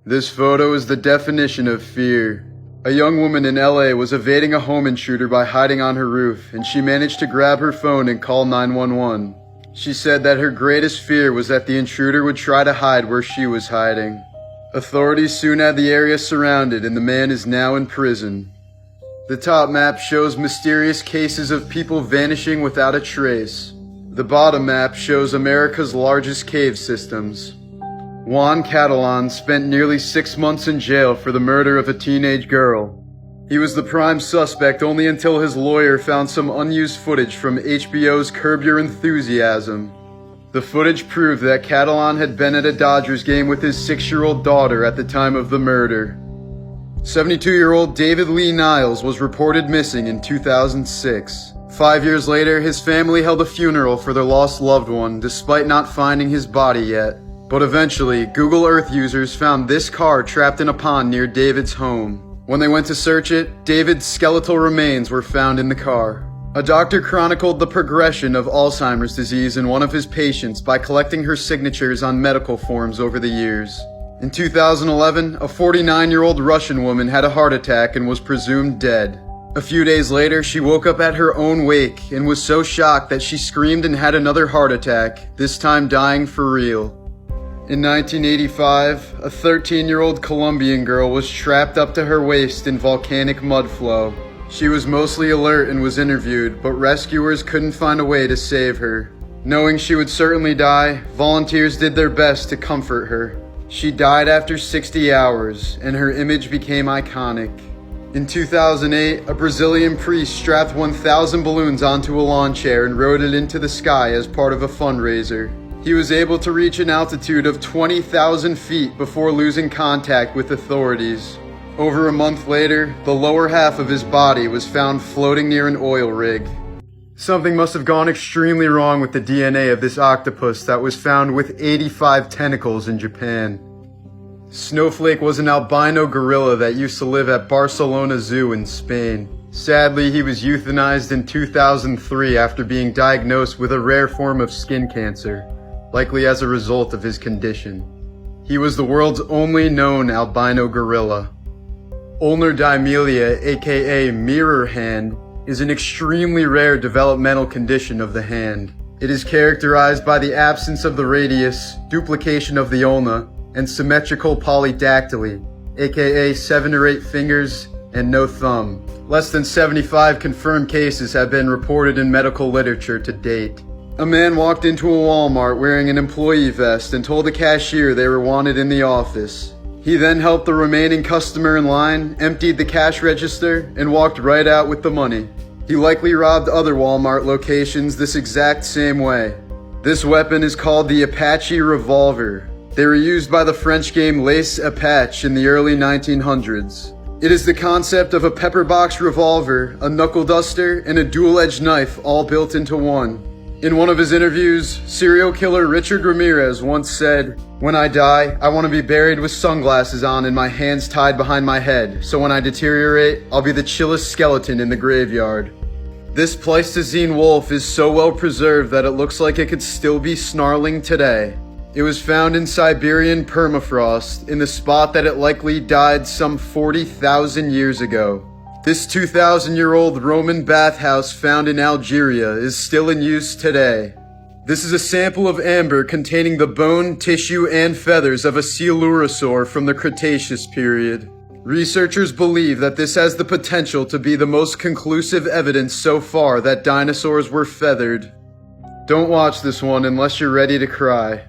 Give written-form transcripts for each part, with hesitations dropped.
This photo is the definition of fear. A young woman in LA was evading a home intruder by hiding on her roof, and she managed to grab her phone and call 911. She said that her greatest fear was that the intruder would try to hide where she was hiding. Authorities soon had the area surrounded, and the man is now in prison. The top map shows mysterious cases of people vanishing without a trace. The bottom map shows America's largest cave systems. Juan Catalan spent nearly 6 months in jail for the murder of a teenage girl. He was the prime suspect only until his lawyer found some unused footage from HBO's Curb Your Enthusiasm. The footage proved that Catalan had been at a Dodgers game with his 6-year-old daughter at the time of the murder. 72-year-old David Lee Niles was reported missing in 2006. 5 years later, his family held a funeral for their lost loved one despite not finding his body yet. But eventually, Google Earth users found this car trapped in a pond near David's home. When they went to search it, David's skeletal remains were found in the car. A doctor chronicled the progression of Alzheimer's disease in one of his patients by collecting her signatures on medical forms over the years. In 2011, a 49-year-old Russian woman had a heart attack and was presumed dead. A few days later, she woke up at her own wake and was so shocked that she screamed and had another heart attack, this time dying for real. In 1985, a 13-year-old Colombian girl was trapped up to her waist in volcanic mud flow. She was mostly alert and was interviewed, but rescuers couldn't find a way to save her. Knowing she would certainly die, volunteers did their best to comfort her. She died after 60 hours, and her image became iconic. In 2008, a Brazilian priest strapped 1,000 balloons onto a lawn chair and rode it into the sky as part of a fundraiser. He was able to reach an altitude of 20,000 feet before losing contact with authorities. Over a month later, the lower half of his body was found floating near an oil rig. Something must have gone extremely wrong with the DNA of this octopus that was found with 85 tentacles in Japan. Snowflake was an albino gorilla that used to live at Barcelona Zoo in Spain. Sadly, he was euthanized in 2003 after being diagnosed with a rare form of skin cancer, likely as a result of his condition. He was the world's only known albino gorilla. Ulnar dimilia, aka mirror hand, is an extremely rare developmental condition of the hand. It is characterized by the absence of the radius, duplication of the ulna, and symmetrical polydactyly, aka 7 or 8 fingers and no thumb. Less than 75 confirmed cases have been reported in medical literature to date. A man walked into a Walmart wearing an employee vest and told the cashier they were wanted in the office. He then helped the remaining customer in line, emptied the cash register, and walked right out with the money. He likely robbed other Walmart locations this exact same way. This weapon is called the Apache revolver. They were used by the French game Les Apaches in the early 1900s. It is the concept of a pepperbox revolver, a knuckle duster, and a dual-edged knife all built into one. In one of his interviews, serial killer Richard Ramirez once said, "When I die, I want to be buried with sunglasses on and my hands tied behind my head, so when I deteriorate, I'll be the chillest skeleton in the graveyard." This Pleistocene wolf is so well preserved that it looks like it could still be snarling today. It was found in Siberian permafrost, in the spot that it likely died some 40,000 years ago. This 2,000-year-old Roman bathhouse found in Algeria is still in use today. This is a sample of amber containing the bone, tissue, and feathers of a coelurosaur from the Cretaceous period. Researchers believe that this has the potential to be the most conclusive evidence so far that dinosaurs were feathered. Don't watch this one unless you're ready to cry.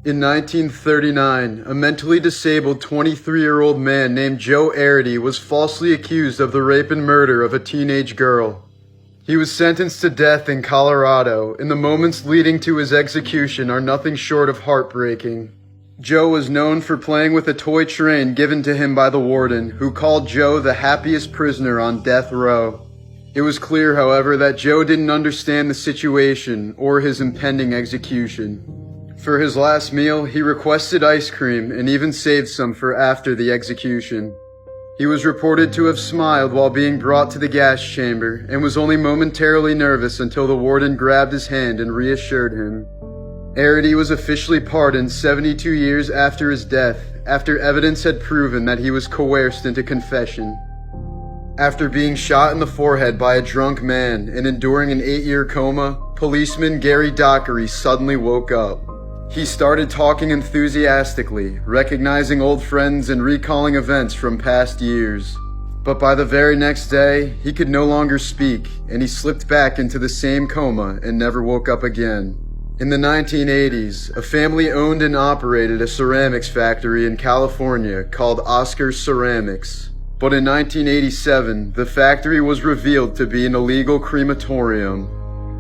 In 1939, a mentally disabled 23-year-old man named Joe Arity was falsely accused of the rape and murder of a teenage girl. He was sentenced to death in Colorado, and the moments leading to his execution are nothing short of heartbreaking. Joe was known for playing with a toy train given to him by the warden, who called Joe the happiest prisoner on death row. It was clear, however, that Joe didn't understand the situation or his impending execution. For his last meal, he requested ice cream and even saved some for after the execution. He was reported to have smiled while being brought to the gas chamber and was only momentarily nervous until the warden grabbed his hand and reassured him. Arity was officially pardoned 72 years after his death after evidence had proven that he was coerced into confession. After being shot in the forehead by a drunk man and enduring an 8-year coma, policeman Gary Dockery suddenly woke up. He started talking enthusiastically, recognizing old friends and recalling events from past years. But by the very next day, he could no longer speak, and he slipped back into the same coma and never woke up again. In the 1980s, a family owned and operated a ceramics factory in California called Oscar Ceramics. But in 1987, the factory was revealed to be an illegal crematorium.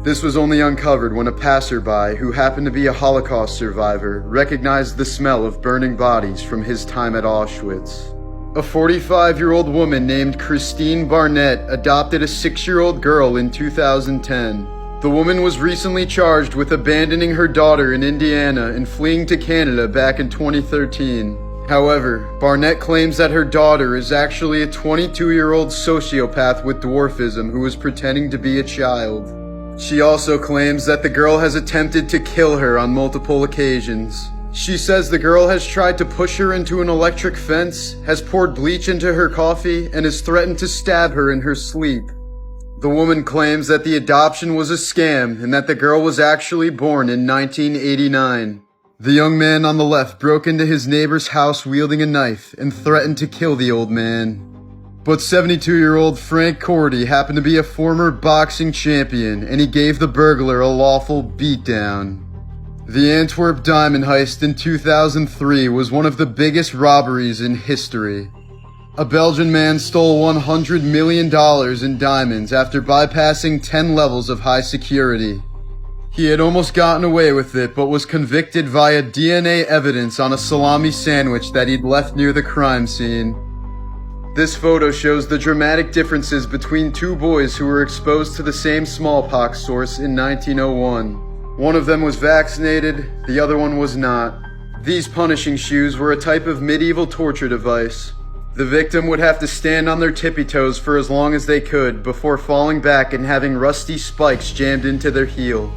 This was only uncovered when a passerby, who happened to be a Holocaust survivor, recognized the smell of burning bodies from his time at Auschwitz. A 45-year-old woman named Christine Barnett adopted a 6-year-old girl in 2010. The woman was recently charged with abandoning her daughter in Indiana and fleeing to Canada back in 2013. However, Barnett claims that her daughter is actually a 22-year-old sociopath with dwarfism who is pretending to be a child. She also claims that the girl has attempted to kill her on multiple occasions. She says the girl has tried to push her into an electric fence, has poured bleach into her coffee, and has threatened to stab her in her sleep. The woman claims that the adoption was a scam and that the girl was actually born in 1989. The young man on the left broke into his neighbor's house wielding a knife and threatened to kill the old man. But 72-year-old Frank Cordy happened to be a former boxing champion, and he gave the burglar a lawful beatdown. The Antwerp diamond heist in 2003 was one of the biggest robberies in history. A Belgian man stole $100 million in diamonds after bypassing 10 levels of high security. He had almost gotten away with it, but was convicted via DNA evidence on a salami sandwich that he'd left near the crime scene. This photo shows the dramatic differences between two boys who were exposed to the same smallpox source in 1901. One of them was vaccinated, the other one was not. These punishing shoes were a type of medieval torture device. The victim would have to stand on their tippy toes for as long as they could before falling back and having rusty spikes jammed into their heel.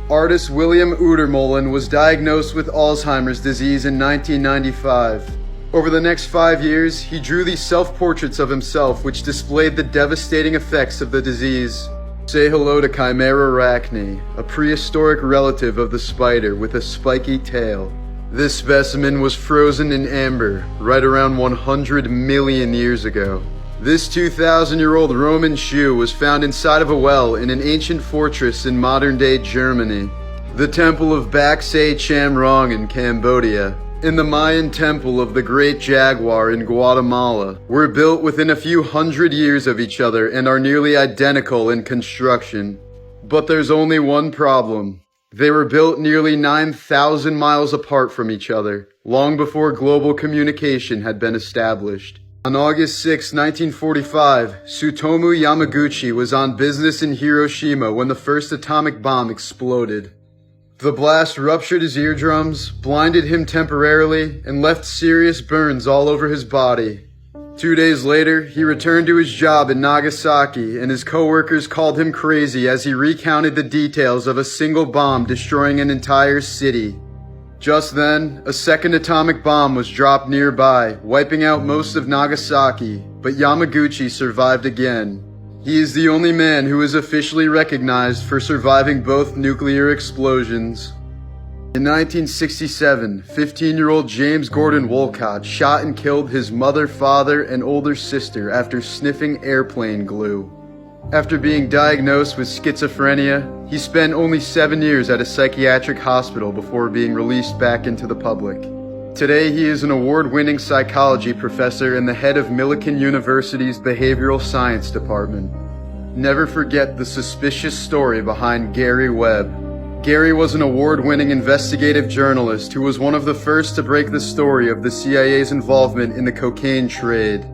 Artist William Udermolen was diagnosed with Alzheimer's disease in 1995. Over the next 5 years, he drew these self-portraits of himself which displayed the devastating effects of the disease. Say hello to Chimera arachne, a prehistoric relative of the spider with a spiky tail. This specimen was frozen in amber right around 100 million years ago. This 2,000-year-old Roman shoe was found inside of a well in an ancient fortress in modern-day Germany, the Temple of Bak Se Cham Rong in Cambodia, and the Mayan Temple of the Great Jaguar in Guatemala were built within a few hundred years of each other and are nearly identical in construction. But there's only one problem. They were built nearly 9,000 miles apart from each other, long before global communication had been established. On August 6, 1945, Tsutomu Yamaguchi was on business in Hiroshima when the first atomic bomb exploded. The blast ruptured his eardrums, blinded him temporarily, and left serious burns all over his body. 2 days later, he returned to his job in Nagasaki, and his co-workers called him crazy as he recounted the details of a single bomb destroying an entire city. Just then, a second atomic bomb was dropped nearby, wiping out most of Nagasaki, but Yamaguchi survived again. He is the only man who is officially recognized for surviving both nuclear explosions. In 1967, 15-year-old James Gordon Wolcott shot and killed his mother, father, and older sister after sniffing airplane glue. After being diagnosed with schizophrenia, he spent only 7 years at a psychiatric hospital before being released back into the public. Today, he is an award-winning psychology professor and the head of Millikan University's Behavioral Science Department. Never forget the suspicious story behind Gary Webb. Gary was an award-winning investigative journalist who was one of the first to break the story of the CIA's involvement in the cocaine trade.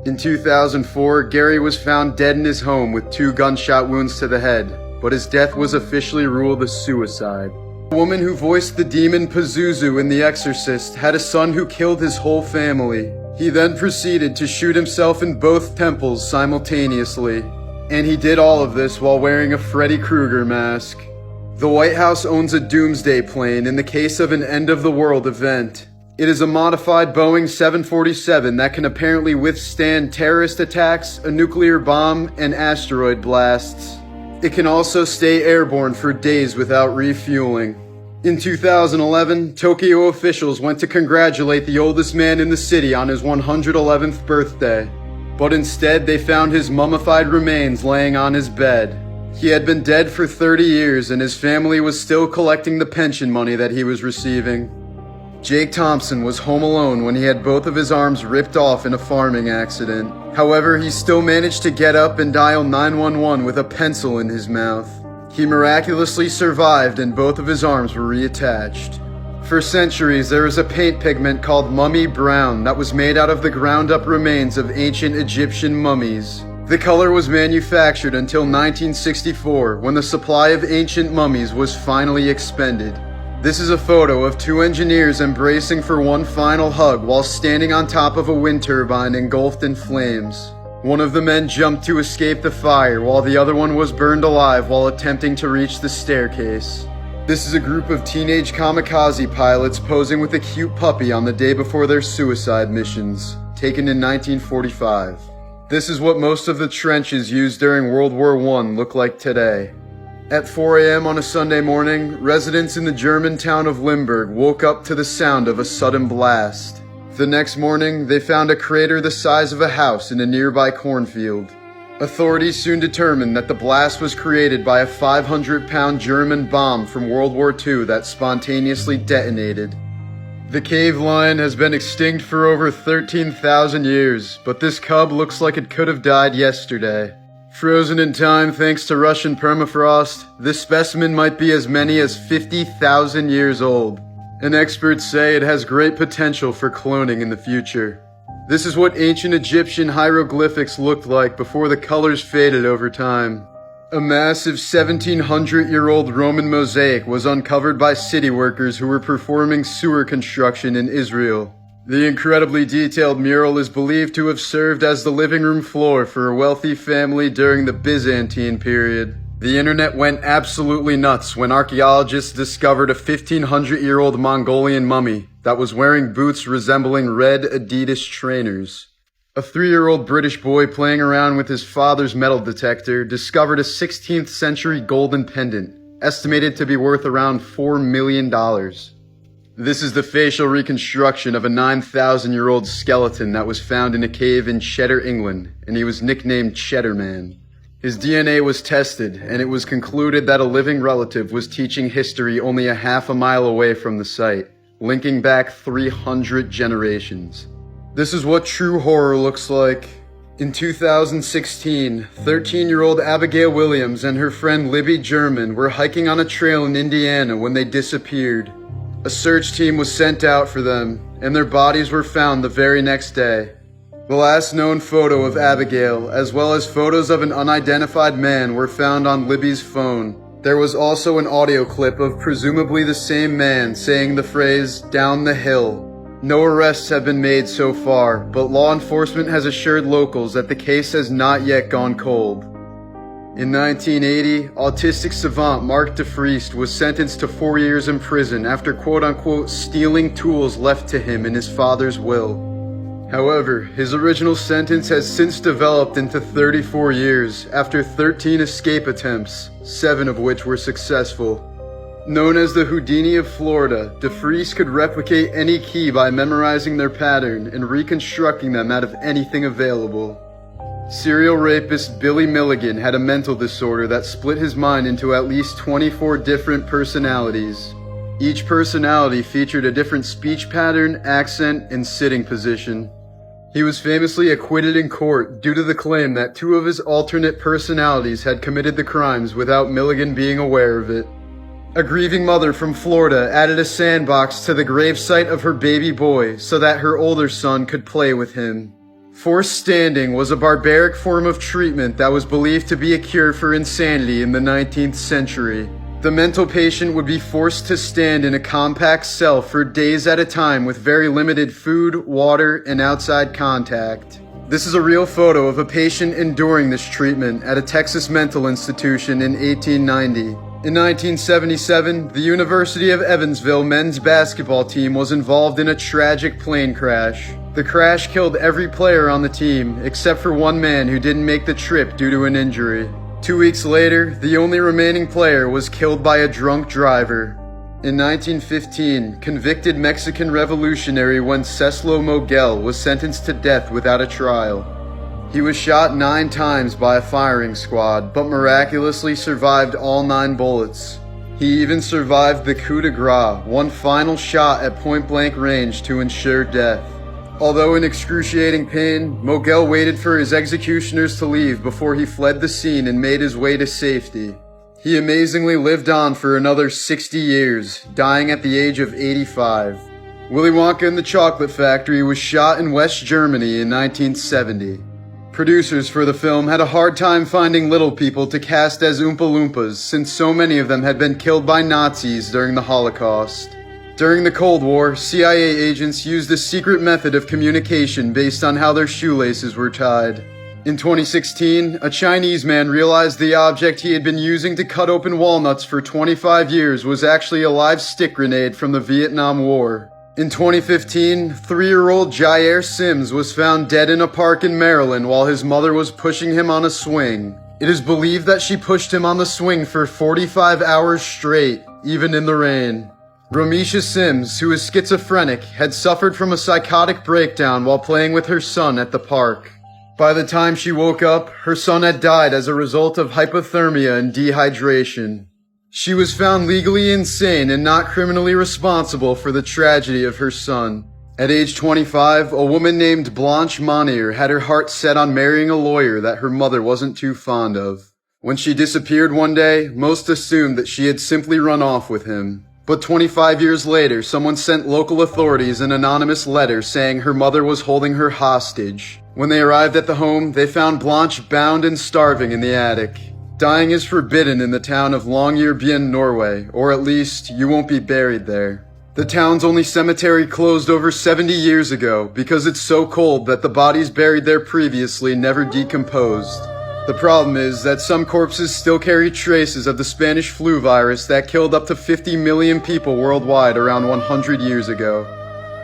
In 2004, Gary was found dead in his home with 2 gunshot wounds to the head, but his death was officially ruled a suicide. The woman who voiced the demon Pazuzu in The Exorcist had a son who killed his whole family. He then proceeded to shoot himself in both temples simultaneously. And he did all of this while wearing a Freddy Krueger mask. The White House owns a doomsday plane in the case of an end-of-the-world event. It is a modified Boeing 747 that can apparently withstand terrorist attacks, a nuclear bomb, and asteroid blasts. It can also stay airborne for days without refueling. In 2011, Tokyo officials went to congratulate the oldest man in the city on his 111th birthday. But instead, they found his mummified remains laying on his bed. He had been dead for 30 years and his family was still collecting the pension money that he was receiving. Jake Thompson was home alone when he had both of his arms ripped off in a farming accident. However, he still managed to get up and dial 911 with a pencil in his mouth. He miraculously survived and both of his arms were reattached. For centuries, there was a paint pigment called mummy brown that was made out of the ground-up remains of ancient Egyptian mummies. The color was manufactured until 1964, when the supply of ancient mummies was finally expended. This is a photo of two engineers embracing for one final hug while standing on top of a wind turbine engulfed in flames. One of the men jumped to escape the fire, while the other one was burned alive while attempting to reach the staircase. This is a group of teenage kamikaze pilots posing with a cute puppy on the day before their suicide missions, taken in 1945. This is what most of the trenches used during World War I look like today. At 4 a.m. on a Sunday morning, residents in the German town of Limburg woke up to the sound of a sudden blast. The next morning, they found a crater the size of a house in a nearby cornfield. Authorities soon determined that the blast was created by a 500-pound German bomb from World War II that spontaneously detonated. The cave lion has been extinct for over 13,000 years, but this cub looks like it could have died yesterday. Frozen in time thanks to Russian permafrost, this specimen might be as many as 50,000 years old. And experts say it has great potential for cloning in the future. This is what ancient Egyptian hieroglyphics looked like before the colors faded over time. A massive 1700-year-old Roman mosaic was uncovered by city workers who were performing sewer construction in Israel. The incredibly detailed mural is believed to have served as the living room floor for a wealthy family during the Byzantine period. The internet went absolutely nuts when archaeologists discovered a 1500-year-old Mongolian mummy that was wearing boots resembling red Adidas trainers. A 3-year-old British boy playing around with his father's metal detector discovered a 16th century golden pendant, estimated to be worth around $4 million. This is the facial reconstruction of a 9,000-year-old skeleton that was found in a cave in Cheddar, England, and he was nicknamed Cheddar Man. His DNA was tested, and it was concluded that a living relative was teaching history only a half a mile away from the site, linking back 300 generations. This is what true horror looks like. In 2016, 13-year-old Abigail Williams and her friend Libby German were hiking on a trail in Indiana when they disappeared. A search team was sent out for them, and their bodies were found the very next day. The last known photo of Abigail, as well as photos of an unidentified man, were found on Libby's phone. There was also an audio clip of presumably the same man saying the phrase, "down the hill." No arrests have been made so far, but law enforcement has assured locals that the case has not yet gone cold. In 1980, autistic savant Mark DeFriest was sentenced to 4 years in prison after quote-unquote stealing tools left to him in his father's will. However, his original sentence has since developed into 34 years after 13 escape attempts, 7 of which were successful. Known as the Houdini of Florida, DeFriest could replicate any key by memorizing their pattern and reconstructing them out of anything available. Serial rapist Billy Milligan had a mental disorder that split his mind into at least 24 different personalities. Each personality featured a different speech pattern, accent, and sitting position. He was famously acquitted in court due to the claim that 2 of his alternate personalities had committed the crimes without Milligan being aware of it. A grieving mother from Florida added a sandbox to the gravesite of her baby boy so that her older son could play with him. Forced standing was a barbaric form of treatment that was believed to be a cure for insanity in the 19th century. The mental patient would be forced to stand in a compact cell for days at a time with very limited food, water, and outside contact. This is a real photo of a patient enduring this treatment at a Texas mental institution in 1890. In 1977, the University of Evansville men's basketball team was involved in a tragic plane crash. The crash killed every player on the team, except for one man who didn't make the trip due to an injury. 2 weeks later, the only remaining player was killed by a drunk driver. In 1915, convicted Mexican revolutionary Wenceslas Moguel was sentenced to death without a trial. He was shot 9 times by a firing squad, but miraculously survived all 9 bullets. He even survived the coup de grace, one final shot at point-blank range to ensure death. Although in excruciating pain, Moguel waited for his executioners to leave before he fled the scene and made his way to safety. He amazingly lived on for another 60 years, dying at the age of 85. Willy Wonka and the Chocolate Factory was shot in West Germany in 1970. Producers for the film had a hard time finding little people to cast as Oompa Loompas since so many of them had been killed by Nazis during the Holocaust. During the Cold War, CIA agents used a secret method of communication based on how their shoelaces were tied. In 2016, a Chinese man realized the object he had been using to cut open walnuts for 25 years was actually a live stick grenade from the Vietnam War. In 2015, 3-year-old Jair Sims was found dead in a park in Maryland while his mother was pushing him on a swing. It is believed that she pushed him on the swing for 45 hours straight, even in the rain. Romisha Sims, who is schizophrenic, had suffered from a psychotic breakdown while playing with her son at the park. By the time she woke up, her son had died as a result of hypothermia and dehydration. She was found legally insane and not criminally responsible for the tragedy of her son. At age 25, a woman named Blanche Monnier had her heart set on marrying a lawyer that her mother wasn't too fond of. When she disappeared one day, most assumed that she had simply run off with him. But 25 years later, someone sent local authorities an anonymous letter saying her mother was holding her hostage. When they arrived at the home, they found Blanche bound and starving in the attic. Dying is forbidden in the town of Longyearbyen, Norway, or at least, you won't be buried there. The town's only cemetery closed over 70 years ago because it's so cold that the bodies buried there previously never decomposed. The problem is that some corpses still carry traces of the Spanish flu virus that killed up to 50 million people worldwide around 100 years ago.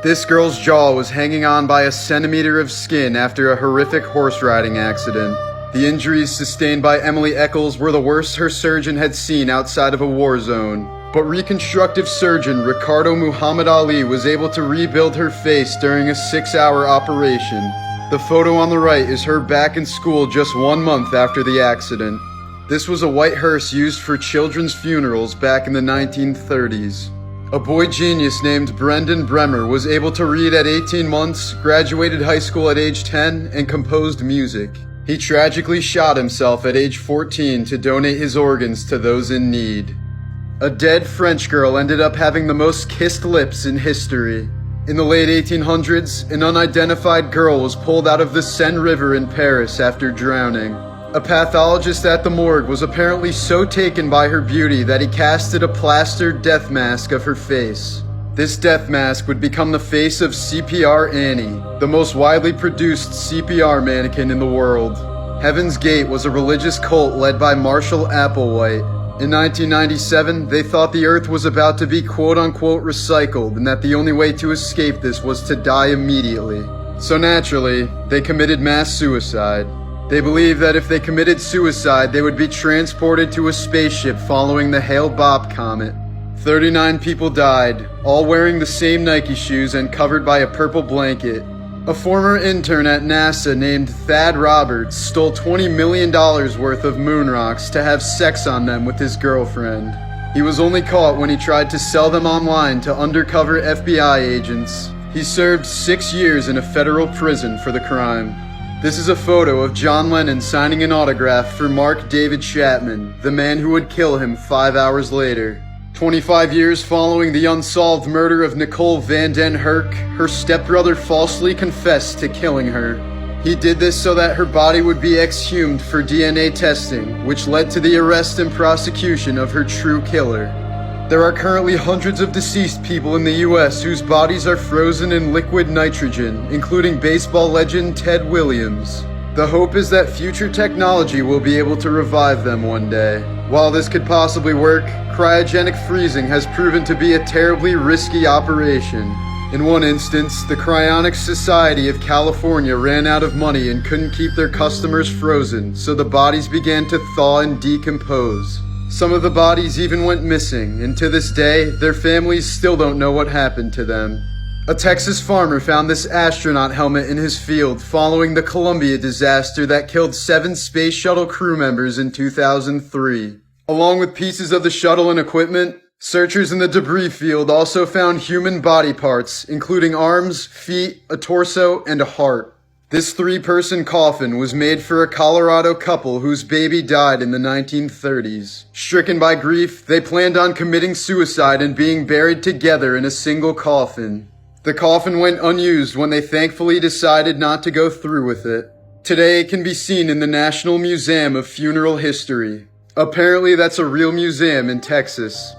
This girl's jaw was hanging on by a centimeter of skin after a horrific horse riding accident. The injuries sustained by Emily Eccles were the worst her surgeon had seen outside of a war zone. But reconstructive surgeon Ricardo Muhammad Ali was able to rebuild her face during a 6-hour operation. The photo on the right is her back in school just 1 month after the accident. This was a white hearse used for children's funerals back in the 1930s. A boy genius named Brendan Bremer was able to read at 18 months, graduated high school at age 10, and composed music. He tragically shot himself at age 14 to donate his organs to those in need. A dead French girl ended up having the most kissed lips in history. In the late 1800s, an unidentified girl was pulled out of the Seine River in Paris after drowning. A pathologist at the morgue was apparently so taken by her beauty that he casted a plastered death mask of her face. This death mask would become the face of CPR Annie, the most widely produced CPR mannequin in the world. Heaven's Gate was a religious cult led by Marshall Applewhite. In 1997, they thought the earth was about to be quote-unquote recycled and that the only way to escape this was to die immediately. So naturally, they committed mass suicide. They believed that if they committed suicide, they would be transported to a spaceship following the Hale-Bopp comet. 39 people died, all wearing the same Nike shoes and covered by a purple blanket. A former intern at NASA named Thad Roberts stole $20 million worth of moon rocks to have sex on them with his girlfriend. He was only caught when he tried to sell them online to undercover FBI agents. He served 6 years in a federal prison for the crime. This is a photo of John Lennon signing an autograph for Mark David Chapman, the man who would kill him 5 hours later. 25 years following the unsolved murder of Nicole Van Den Herk, her stepbrother falsely confessed to killing her. He did this so that her body would be exhumed for DNA testing, which led to the arrest and prosecution of her true killer. There are currently hundreds of deceased people in the US whose bodies are frozen in liquid nitrogen, including baseball legend Ted Williams. The hope is that future technology will be able to revive them one day. While this could possibly work, cryogenic freezing has proven to be a terribly risky operation. In one instance, the Cryonics Society of California ran out of money and couldn't keep their customers frozen, so the bodies began to thaw and decompose. Some of the bodies even went missing, and to this day, their families still don't know what happened to them. A Texas farmer found this astronaut helmet in his field following the Columbia disaster that killed 7 space shuttle crew members in 2003. Along with pieces of the shuttle and equipment, searchers in the debris field also found human body parts, including arms, feet, a torso, and a heart. This 3-person coffin was made for a Colorado couple whose baby died in the 1930s. Stricken by grief, they planned on committing suicide and being buried together in a single coffin. The coffin went unused when they thankfully decided not to go through with it. Today it can be seen in the National Museum of Funeral History. Apparently that's a real museum in Texas.